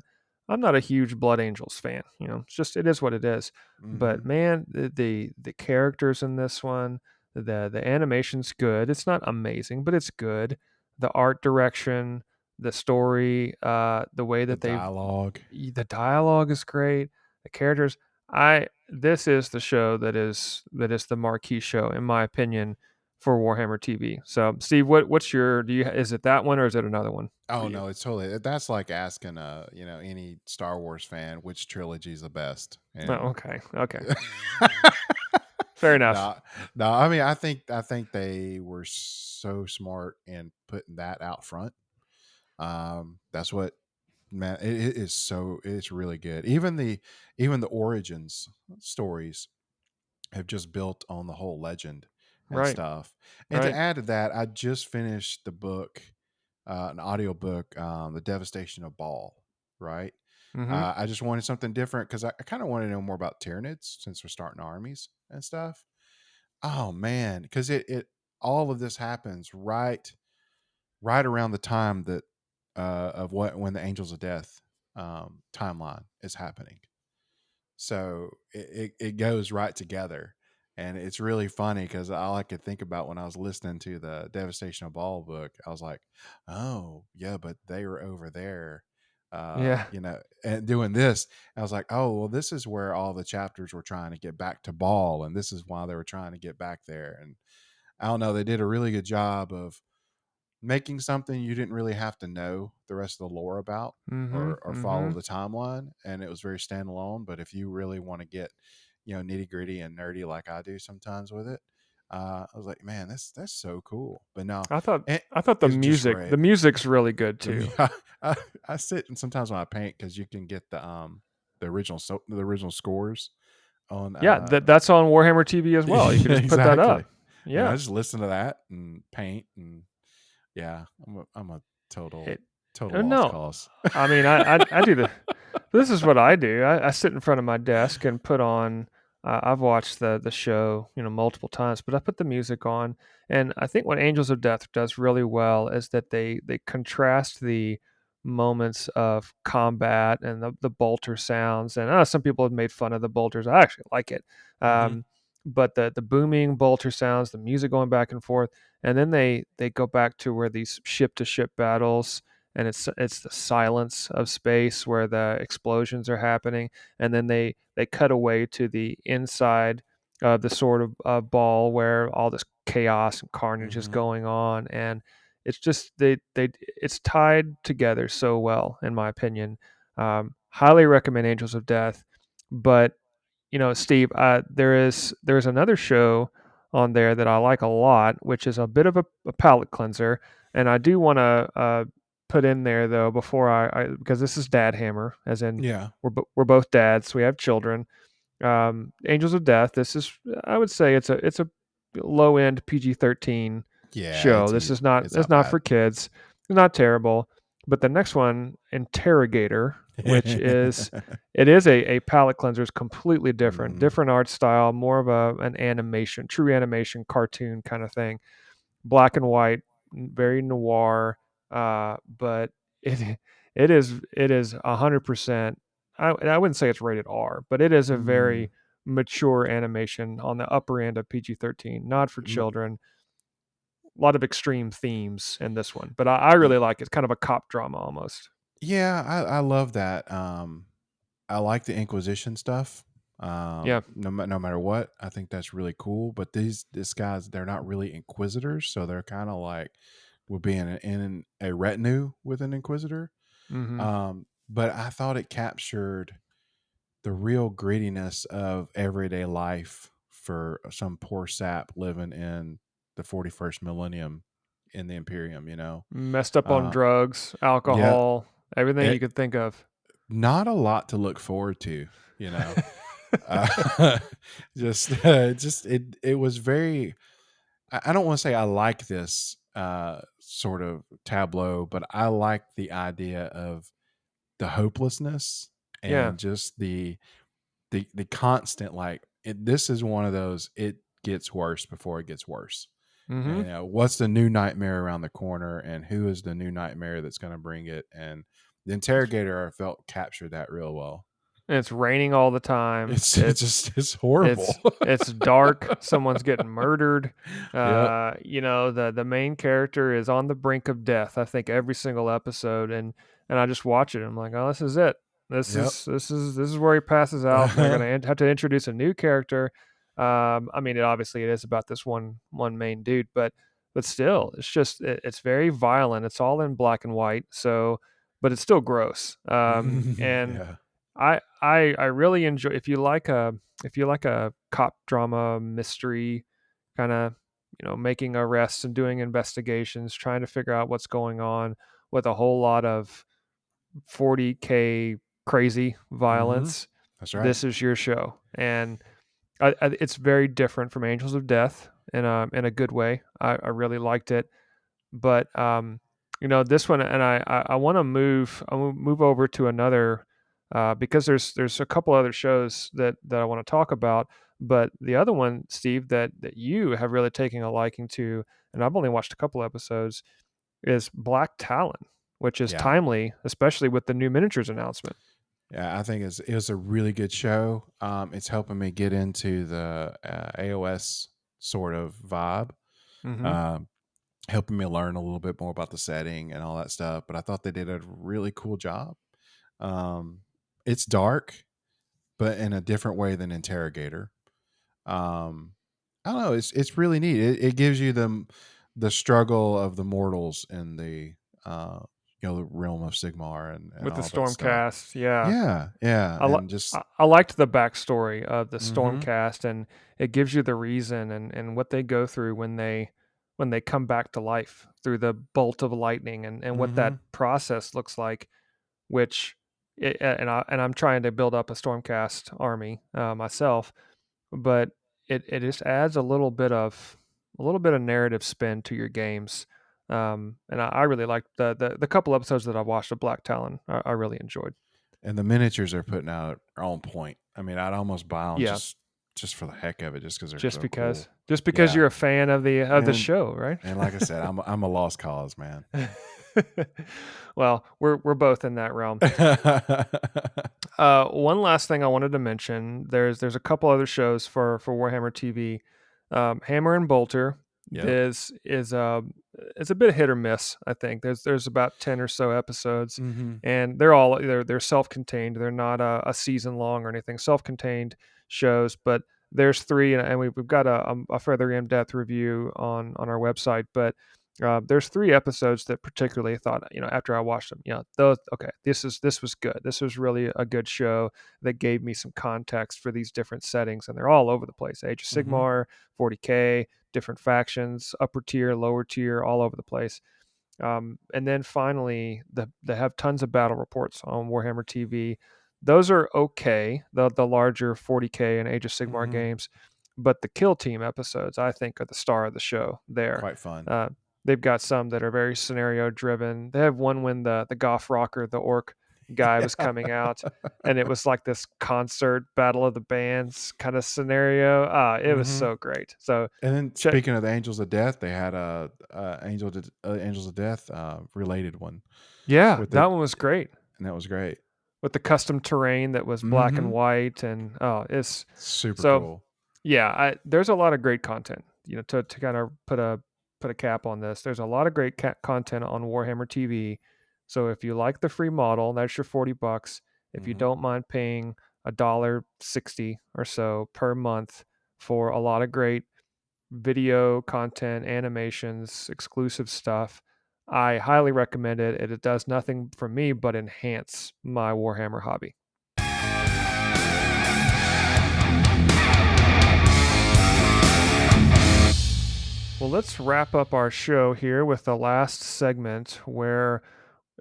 I'm not a huge Blood Angels fan. It is what it is. But hmm man, the characters in this one, the animation's good. It's not amazing, but it's good. The art direction, the story, the way The that dialogue. the dialogue is great. The characters. I This is the show that is the marquee show in my opinion for Warhammer TV. So, Steve, what's your do you is it that one or is it another one for Oh you? no, it's totally, that's like asking any Star Wars fan which trilogy is the best. Oh, And okay. Okay. Fair enough. no, no, I mean, I think they were so smart in putting that out front. That's what, man, it is, so it's really good. Even the origins stories have just built on the whole legend and Right. stuff. And to Right. add to that, I just finished the book, an audio book, The Devastation of Baal, right? Mhm. I just wanted something different because I kind of want to know more about Tyranids since we're starting armies and stuff. Oh man, because it all of this happens right around the time that of what when the Angels of Death timeline is happening. So it goes right together. And it's really funny because all I could think about when I was listening to the Devastation of Ball book, I was like, oh, yeah, but they were over there, Yeah. and doing this. I was like, oh, well, this is where all the chapters were trying to get back to Ball. And this is why they were trying to get back there. And I don't know, they did a really good job of making something you didn't really have to know the rest of the lore about Mm-hmm. or follow Mm-hmm. the timeline, and it was very standalone. But if you really want to get nitty gritty and nerdy like I do sometimes with it, I was like, man, that's so cool. But no, I thought it, I thought it's just the great. music's really good too. I, I, I sit and sometimes when I paint because you can get the original the original scores on Yeah, that's on Warhammer TV as well. You could just put that exactly. up. And I Yeah. just listen to that and paint and yeah, I'm a total It, lost no, cause. I mean, I do the. This is what I do. I sit in front of my desk and put on. I've watched the show, multiple times, but I put the music on, and I think what Angels of Death does really well is that they contrast the moments of combat and the bolter sounds. And some people have made fun of the bolters. I actually like it, Mhm, um, but the booming bolter sounds, the music going back and forth, and then they go back to where these ship to ship battles, and it's the silence of space where the explosions are happening, and then they cut away to the inside of the sort of ball where all this chaos and carnage is mhm. going on, and it's just they it's tied together so well, in my opinion. Highly recommend Angels of Death. But Steve, there's another show on there that I like a lot, which is a bit of a palate cleanser, and I do want to put in there though before because this is Dad Hammer, as in Yeah. we're both dads, we have children. Angels of Death. This is, I would say, it's a low end PG-13 Yeah, show. This is not it's it's not not bad. for kids. It's not terrible. But the next one, Interrogator, which is it is a palate cleanser. Is completely different, Mhm. different art style, more of an animation, true animation, cartoon kind of thing, black and white, very noir. But it it is 100%. I wouldn't say it's rated R, but it is a Mm. very mature animation on the upper end of PG-13, not for M children. A lot of extreme themes in this one, but I y really like it. It's kind of a cop drama almost. Yeah, I love that, I like the Inquisition stuff, Yeah. no matter what, I think that's really cool, but these guys, they're not really inquisitors, so they're kinda like would be in a retinue with an inquisitor, Hmm. but I thought it captured the real grittiness of everyday life for some poor sap living in the 41st millennium in the Imperium. Messed up on Uh, drugs, yeah, alcohol, everything you it, could think of. not a lot to look forward to, you know. Uh, it was very. I don't want to say I like this sort of tableau, but I like the idea of the hopelessness Yeah. and just the constant this is one of those it gets worse before it gets worse. And, Hmm. what's the new nightmare around the corner and who is the new nightmare that's going to bring it? And the interrogator I felt captured that real well. It's raining all the time. It's horrible. It's dark. Someone's getting murdered. Yep. The main character is on the brink of death. I think every single episode, and I just watch it. I'm like, oh, this is it. Yep. This is where he passes out, and they're gonna have to introduce a new character. I mean, it is about this one main dude, but still, it's very violent. It's all in black and white, so but it's still gross. And Yeah. I really enjoy if you like a cop drama mystery kind of making arrests and doing investigations, trying to figure out what's going on with a whole lot of 40K crazy Hmm. violence. That's right. This is your show, and it's very different from Angels of Death in a good way. I really liked it, but this one, and I want to move over to another because there's a couple other shows that I want to talk about. But the other one, Steve, that you have really taken a liking to, and I've only watched a couple episodes, is Black Talon, which is Yeah. timely, especially with the new miniatures announcement. Yeah, I think it was a really good show. It's helping me get into the AOS sort of vibe, Hmm. um, helping me learn a little bit more about the setting and all that stuff. But I thought they did a really cool job. Um, it's dark, but in a different way than Interrogator. Um, I don't know. It's really neat. It gives you the struggle of the mortals in the uh, the realm of Sigmar and With the all that stuff. Stormcast, yeah. Yeah, yeah, I, li- and just I liked the backstory of the hmm Stormcast, and it gives you the reason and what they go through when they come back to life through the bolt of lightning, and what that hmm process looks like. Which and I'm trying to build up a Stormcast army myself, but it just adds a little bit of narrative spin to your games. And I really liked the couple episodes that I watched of Black Talon. I really enjoyed. and the miniatures they're putting out are on point. I mean, I'd almost buy them Yeah, just for the heck of it, just because they're so cool. just because Yeah, you're a fan of the and show, right? and like I said, I'm a lost cause, man. Well, we're both in that realm. One last thing I wanted to mention: there's a couple other shows for Warhammer TV. Hammer and Bolter Yep. is it's a bit hit or miss. I think there's about 10 or so episodes, hmm and they're self-contained. They're not a season long or anything. Self-contained shows, but there's three, and we've got a further in-depth review on our website, but. There's three episodes that particularly thought, after I watched them, those okay, this was good. This was really a good show that gave me some context for these different settings, and they're all over the place. Age of hmm Sigmar, 40K, different factions, upper tier, lower tier, all over the place. And then finally, they have tons of battle reports on Warhammer TV. Those are okay, the larger 40K and Age of Sigmar hmm games, but the Kill Team episodes, I think, are the star of the show there. Quite fun. Uh, they've got some that are very scenario driven. They have one when the Goth Rocker, the orc guy, was coming out, and it was like this concert battle of the bands kind of scenario. It was hmm so great. So And then check. speaking of the Angels of Death, they had Angels of Death related one Yeah, with that it, one was great. and that was great. With the custom terrain that was black and hmm white, and it's Super so cool. yeah, there's a lot of great content, to kind of put a cap on this. There's a lot of great content on Warhammer TV. So if you like the free model, that's your $40. If you hmm don't mind paying $1.60 or so per month for a lot of great video content, animations, exclusive stuff, I highly recommend it. It does nothing for me but enhance my Warhammer hobby. Well, let's wrap up our show here with the last segment where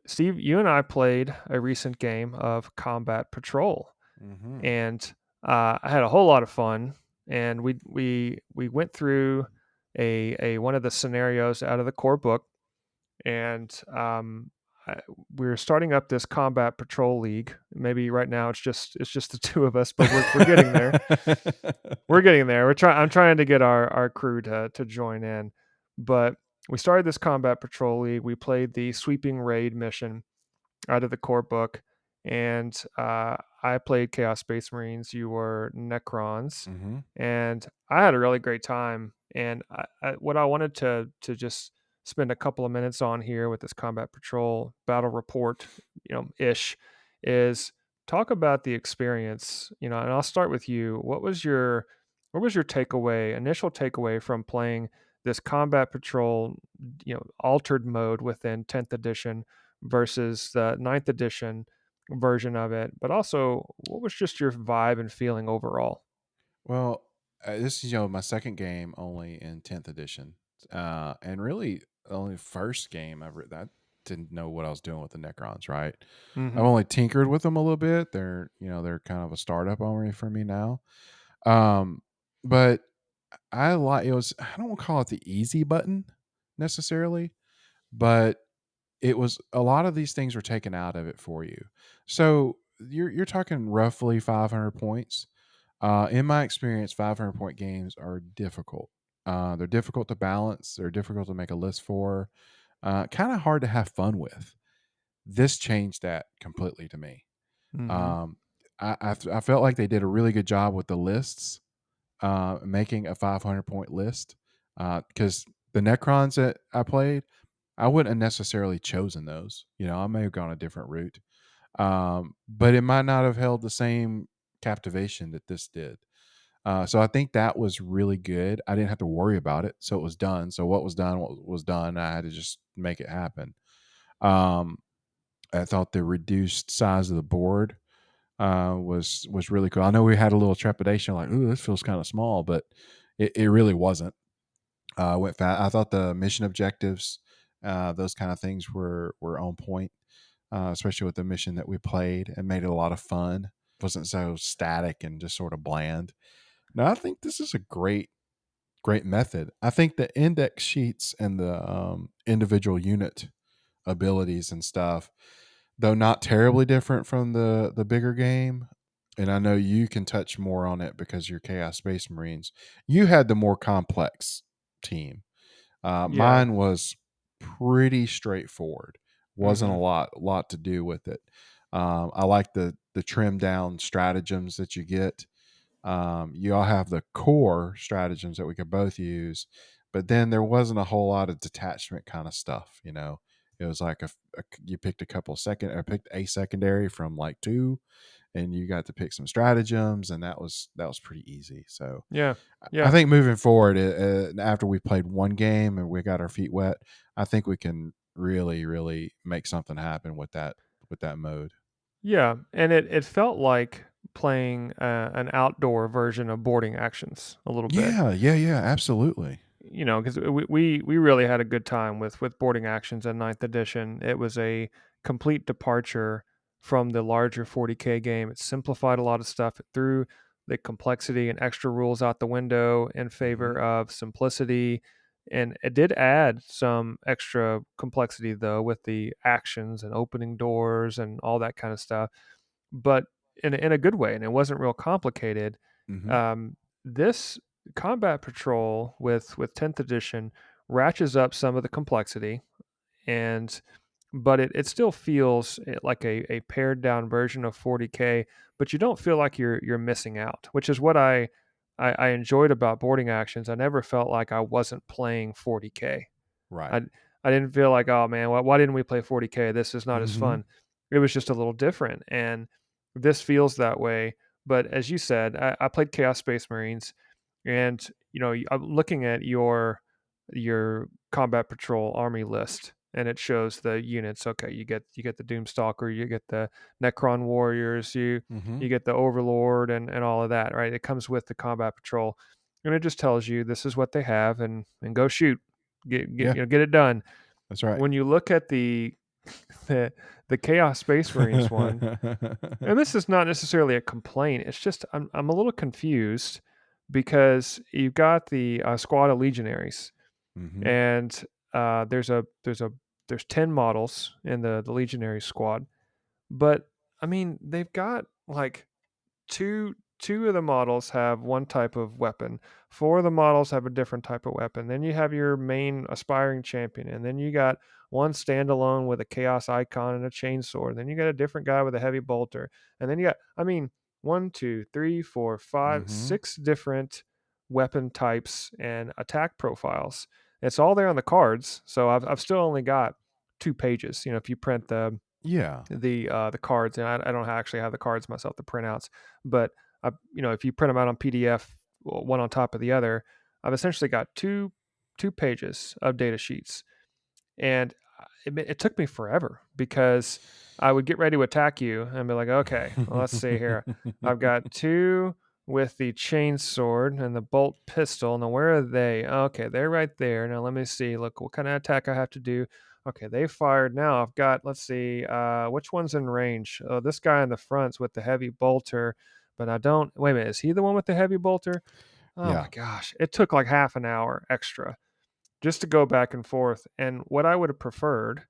Steve, you and I played a recent game of Combat Patrol, hmm and I had a whole lot of fun. And we went through a one of the scenarios out of the core book, and I, we're starting up this Combat Patrol League. Maybe right now it's just the two of us, but we're getting there. We're getting there. I'm trying to get our crew to join in, but we started this Combat Patrol League. We played the sweeping raid mission out of the core book, and I played Chaos Space Marines. You were Necrons, hmm and I had a really great time. And what I wanted to just spend a couple of minutes on here with this Combat Patrol battle report, ish, is talk about the experience. And I'll start with you. What was your takeaway, initial takeaway from playing this Combat Patrol, altered mode within 10th edition versus the ninth edition version of it, but also what was just your vibe and feeling overall? Well, this is my second game only in 10th edition, and really the only first game I didn't know what I was doing with the Necrons. Right, I've Hmm. only tinkered with them a little bit. They're kind of a startup only for me now. Um, but I like it was I don't want to call it the easy button necessarily, but it was a lot of these things were taken out of it for you. So you're talking roughly 500 points. In my experience, 500-point games are difficult. They're difficult to balance. They're difficult to make a list for. Kind of hard to have fun with. This changed that completely to me. Mhm. Um, I felt like they did a really good job with the lists, making a 500 point list, because the Necrons that I played, I wouldn't have necessarily chosen those. I may have gone a different route, but it might not have held the same captivation that this did. So I think that was really good. I didn't have to worry about it, so it was done. So what was done. I had to just make it happen. Um, I thought the reduced size of the board was really cool. I know we had a little trepidation, like, "Ooh, this feels kind of small," but it really wasn't. Went fast. I thought the mission objectives, those kind of things were on point, especially with the mission that we played, and made it a lot of fun. It wasn't so static and just sort of bland. Now, I think this is a great method. I think the index sheets and the individual unit abilities and stuff, though not terribly different from the bigger game. And I know you can touch more on it because you're Chaos Space Marines. You had the more complex team. Yeah. Mine was pretty straightforward. Wasn't a Mhm. lot to do with it. I like the trimmed down stratagems that you get. You all have the core stratagems that we could both use, but then there wasn't a whole lot of detachment kind of stuff. It was like you picked a couple second, or picked a secondary from like two, and you got to pick some stratagems, and that was pretty easy. So Yeah. I Yeah. think moving forward, after we played one game and we got our feet wet, I think we can really make something happen with that mode. Yeah, and it felt like playing, an outdoor version of boarding actions a little bit. Yeah, absolutely. Because we really had a good time with boarding actions in ninth edition. It was a complete departure from the larger 40K game. It simplified a lot of stuff. It threw the complexity and extra rules out the window in favor Hmm. of simplicity. And it did add some extra complexity, though, with the actions and opening doors and all that kind of stuff, but in a good way, and it wasn't real complicated. Hmm. This combat patrol with 10th edition ratchets up some of the complexity, and but it still feels like a pared down version of 40K, but you don't feel like you're missing out, which is what I enjoyed about boarding actions. I never felt like I wasn't playing 40K. Right. I I didn't feel like, oh man, why didn't we play 40K? This is not as Hmm. fun. It was just a little different, and this feels that way. But as you said, I played Chaos Space Marines, and I'm looking at your combat patrol army list, and it shows the units. Okay, you get the Doomstalker, you get the Necron warriors, you Hmm. you get the Overlord, and all of that. Right, it comes with the combat patrol, and it just tells you this is what they have, and go shoot, Yeah, get it done. that's right. When you look at the the Chaos Space Marines one, and this is not necessarily a complaint. It's just I'm a little confused because you've got the squad of legionaries, Hmm. and there's 10 models in the legionary squad, but I mean they've got like two of the models have one type of weapon, four of the models have a different type of weapon, then you have your main aspiring champion, and then you got one standalone with a chaos icon and a chainsaw, and then you got a different guy with a heavy bolter, and then you got, I mean, one, two, three, four, five, Hmm. six different weapon types and attack profiles. It's all there on the cards, so I've still only got 2 pages. If you print Yeah. the cards, and I don't actually have the cards myself, the printouts, but if you print them out on PDF, one on top of the other, I've essentially got two pages of data sheets, and it took me forever because I would get ready to attack you and be like, okay, well, let's see here. I've got two with the chain sword and the bolt pistol. Now, where are they? Okay, they're right there. Now, let me see. Look, what kind of attack I have to do. Okay, they fired. Now I've got, let's see, which one's in range? Oh, this guy in the front's with the heavy bolter, but I don't. Wait a minute, is he the one with the heavy bolter? Oh my Yeah. gosh, it took like half an hour extra just to go back and forth. And what I would have preferred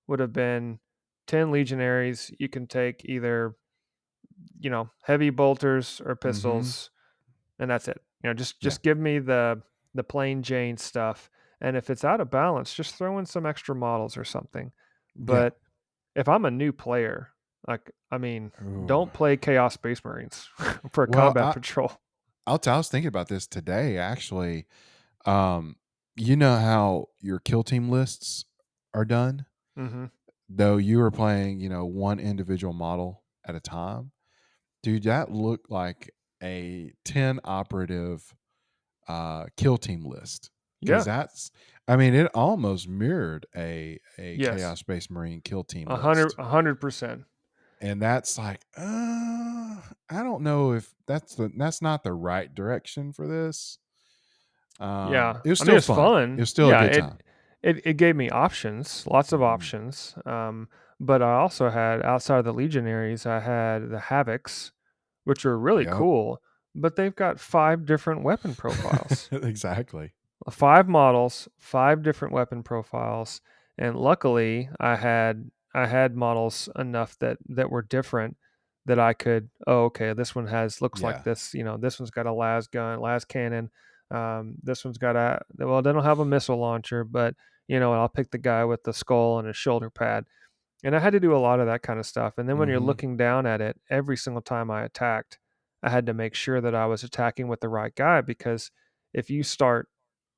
would have been 10 legionaries. You can take either, heavy bolters or Hmm. pistols, and that's it. Yeah. Just give me the plain Jane stuff. And if it's out of balance, just throw in some extra models or something. Yeah. But if I'm a new player, Like, I mean, Ooh. don't play Chaos Space Marines for a Well, combat patrol. I was thinking about this today actually. Um, you know how your kill team lists are done? Hmm. Though you were playing, one individual model at a time. Dude, that looked like a 10 operative kill team list. Cause Yeah. I mean, it almost mirrored a Yes. Chaos Space Marine kill team A hundred. list. 100%. And that's like, I don't know if that's not the right direction for this. Yeah. It was I mean, still it's fun. It fun. was still a Yeah. good It time. it it gave me options, lots of Mhm. options. But I also had outside of the Legionaries, I had the Havocs, which are really Yep. cool, but they've got 5 different weapon profiles. Exactly. 5 models, 5 different weapon profiles, and luckily I had models enough that were different that I could, "Oh, okay, this one looks like Yeah. this, this one's got a las gun, las cannon. This one's got they don't have a missile launcher, but I'll pick the guy with the skull and his shoulder pad." And I had to do a lot of that kind of stuff. And then when you're Mhm. looking down at it, every single time I attacked, I had to make sure that I was attacking with the right guy because if you start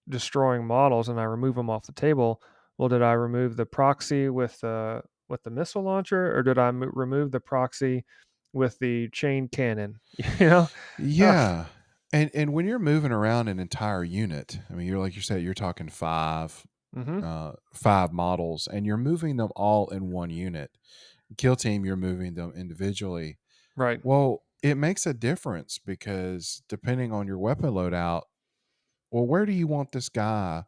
destroying models and I remove them off the table, well, did I remove the proxy with the missile launcher, or did I remove the proxy with the chain cannon? You know, Ugh. Yeah. And when you're moving around an entire unit, I mean, you're like you said, you're talking Mm-hmm. 5 models, and you're moving them all in one unit. Kill team, you're moving them individually. Right. Well, it makes a difference because depending on your weapon loadout, well, where do you want this guy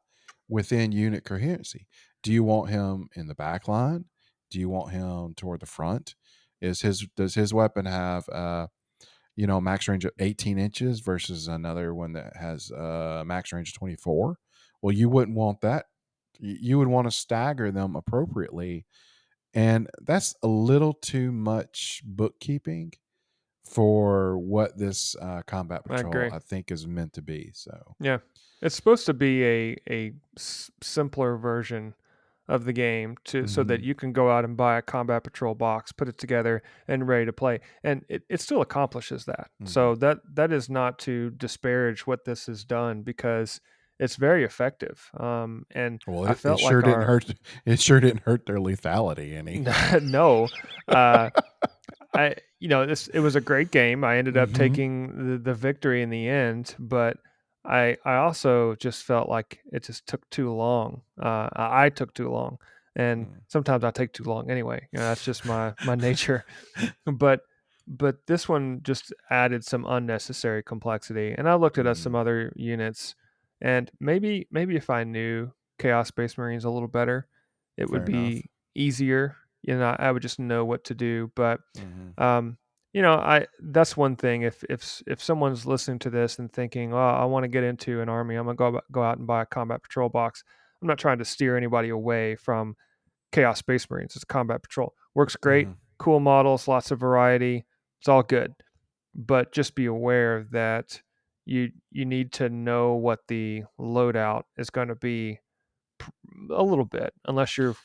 within unit coherency? Do you want him in the back line? Do you want him toward the front? Does his weapon have max range of 18 inches versus another one that has max range of 24? Well, you wouldn't want that. You would want to stagger them appropriately, and that's a little too much bookkeeping for what this combat I patrol agree. I think is meant to be. So, Yeah. It's supposed to be a simpler version of the game so that mhm. you can go out and buy a combat patrol box, put it together, and ready to play. And it still accomplishes that. So Mhm. that is not to disparage what this has done because it's very effective. And Well, I it felt sure like didn't our hurt. It sure didn't hurt their lethality any. no, uh, this it was a great game. I ended up Mhm. taking the victory in the end, but I also just felt like it just took too long. I took too long, and Mm. sometimes I take too long anyway. That's just my nature. But this one just added some unnecessary complexity. And I looked at some Mhm. other units, and maybe if I knew Chaos Space Marines a little better, it would Fair enough. be easier. I would just know what to do. But Mhm. um, I that's one thing. If someone's listening to this and thinking, "Oh, I want to get into an army. I'm gonna go out and buy a combat patrol box." I'm not trying to steer anybody away from Chaos Space Marines. It's a combat patrol. Works great, Mhm. cool models, lots of variety. It's all good. But just be aware that you need to know what the loadout is going to be a little bit, unless you're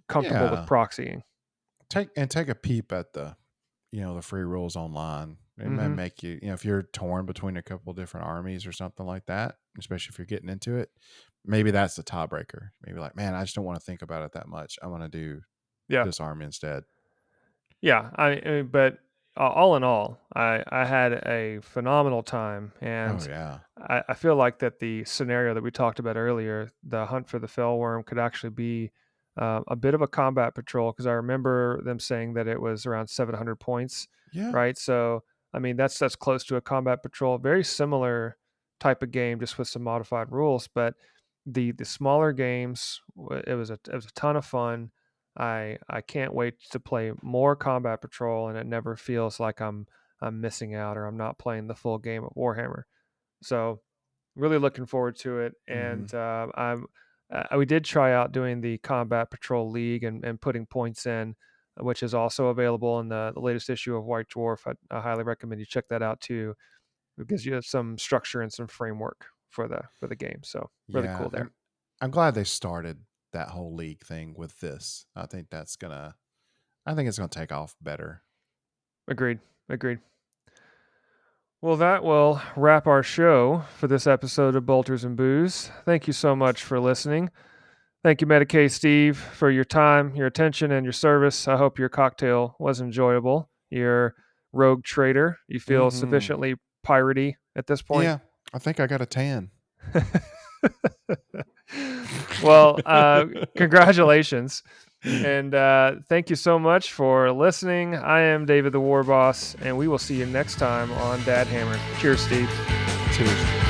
comfortable with Yeah. proxying. Take a peep at the free rules online. It may Hmm. make if you're torn between a couple different armies or something like that, especially if you're getting into it, maybe that's the tiebreaker. Maybe like, man, I just don't want to think about it that much. I want to do Yeah. this army instead. Yeah, but all in all, I had a phenomenal time, Oh and yeah. I feel like that the scenario that we talked about earlier, the hunt for the Fellwyrm, could actually be a bit of a combat patrol because I remember them saying that it was around 700 points, Yeah. right? So I mean that's close to a combat patrol, very similar type of game, just with some modified rules, but the smaller games, it was a ton of fun. I can't wait to play more Combat Patrol, and it never feels like I'm missing out or I'm not playing the full game of Warhammer. So really looking forward to it. Hmm. And we did try out doing the Combat Patrol League and putting points in, which is also available in the latest issue of White Dwarf. I highly recommend you check that out too. It gives you some structure and some framework for the game. So really Yeah. cool there. I'm glad they started that whole league thing with this. I think that's gonna I think it's going to take off better. Agreed. Agreed. Well, that will wrap our show for this episode of Bolters and Booze. Thank you so much for listening. Thank you, Medicae Steve, for your time, your attention, and your service. I hope your cocktail was enjoyable. Your rogue trader, you feel Hmm. sufficiently piratey at this point? Yeah, I think I got a tan. Well, congratulations. And thank you so much for listening. I am David the Warboss, and we will see you next time on Dad Hammer. Cheers, Steve. Cheers.